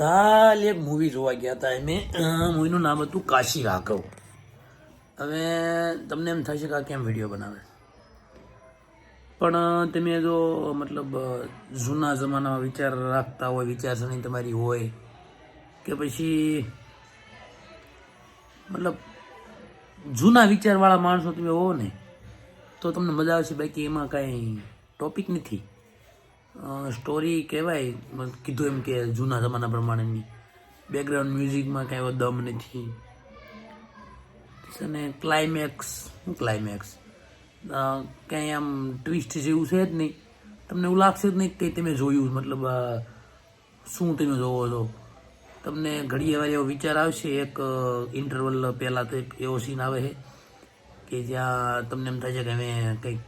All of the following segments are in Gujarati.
કાલે એક મૂવી જોવા ગયા હતા. એમે મૂવીનું નામ હતું કાશી રાઘવ. હવે તમને એમ થશે કે આ કેમ વિડીયો બનાવે, પણ તમે જો મતલબ જૂના જમાનામાં વિચાર રાખતા હોય, વિચારસરણી તમારી હોય કે પછી મતલબ જૂના વિચારવાળા માણસો તમે હો ને તો તમને મજા આવશે. બાકી એમાં કાંઈ ટોપિક નથી, સ્ટોરી કહેવાય. કીધું એમ કે જૂના જમાના પ્રમાણેની બેકગ્રાઉન્ડ મ્યુઝિકમાં કાંઈ એવો દમ નથી. અને ક્લાઇમેક્સ ક્યાંય આમ ટ્વિસ્ટ જેવું છે જ નહીં. તમને એવું લાગશે જ નહીં કે તમે જોયું, મતલબ શું તમે જોવો છો. તમને ઘડીએ વાર એવો વિચાર આવશે. એક ઇન્ટરવલ પહેલાં તો એક એવો સીન આવે છે કે જ્યાં તમને એમ થાય છે કે અમે કંઈક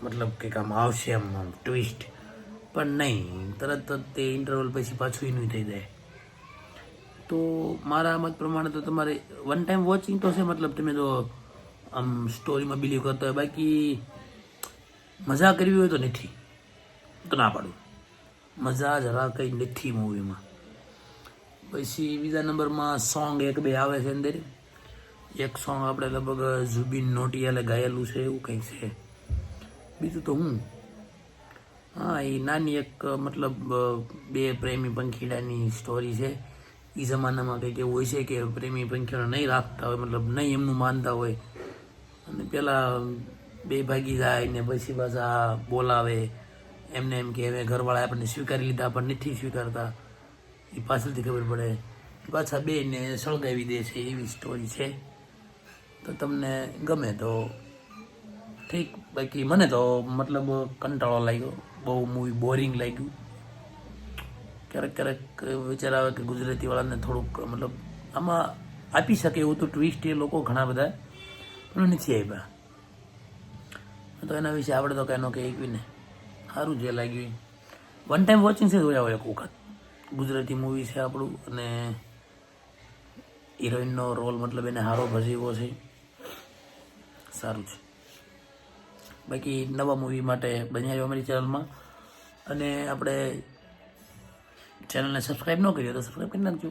મતલબ કંઈક આમ આવશે આમ ટ્વિસ્ટ, પણ નહીં, તરત જ તે ઇન્ટરવલ પછી પાછું એનું થઈ જાય. તો મારા મત પ્રમાણે તો તમારે વન ટાઈમ વોચિંગ તો છે, મતલબ તમે જો આમ સ્ટોરીમાં બિલીવ કરતા હોય. બાકી મજા કરવી હોય તો નથી, તો ના પાડું. મજા જરા કંઈ નથી મૂવીમાં. પછી બીજા નંબરમાં સોંગ એક બે આવે છે અંદર. એક સોંગ આપણે લગભગ જુબિન નોટિયાલે ગાયેલું છે, એવું કંઈક છે. બીજું તો હા, એ નાની એક મતલબ બે પ્રેમી પંખીડાની સ્ટોરી છે. એ જમાનામાં કંઈક એવું હોય છે કે પ્રેમી પંખીડા નહીં રાખતા હોય, મતલબ નહીં એમનું માનતા હોય, અને પેલા બે ભાગી જાય ને પછી પાછા બોલાવે એમને એમ કે હવે ઘરવાળા આપણને સ્વીકારી લીધા પણ નથી સ્વીકારતા. એ પાછળથી ખબર પડે, પાછા બેને સળગાવી દે છે. એવી સ્ટોરી છે. તો તમને ગમે તો ઠીક, બાકી મને તો મતલબ કંટાળો લાગ્યો, બહુ મૂવી બોરિંગ લાગ્યું. ક્યારેક વિચાર આવે કે ગુજરાતીવાળાને થોડુંક મતલબ આમાં આપી શકે એવું તો ટ્વિસ્ટ એ લોકો ઘણા બધા પણ નથી આપ્યા. તો એના વિશે આપણે તો કાંઈ ન કહે એકવી ને. સારું જે લાગ્યું વન ટાઈમ વોચિંગ છે, જોયા હોય એક વખત. ગુજરાતી મૂવી છે આપણું, અને હિરોઈનનો રોલ મતલબ એને સારો ભજવ્યો છે, સારું છે. બાકી નવા મૂવી માટે બન્યા રહ્યો અમારી ચેનલમાં, અને આપણે ચેનલને સબસ્ક્રાઈબ ન કરી તો સબસ્ક્રાઈબ કરી નાખજો.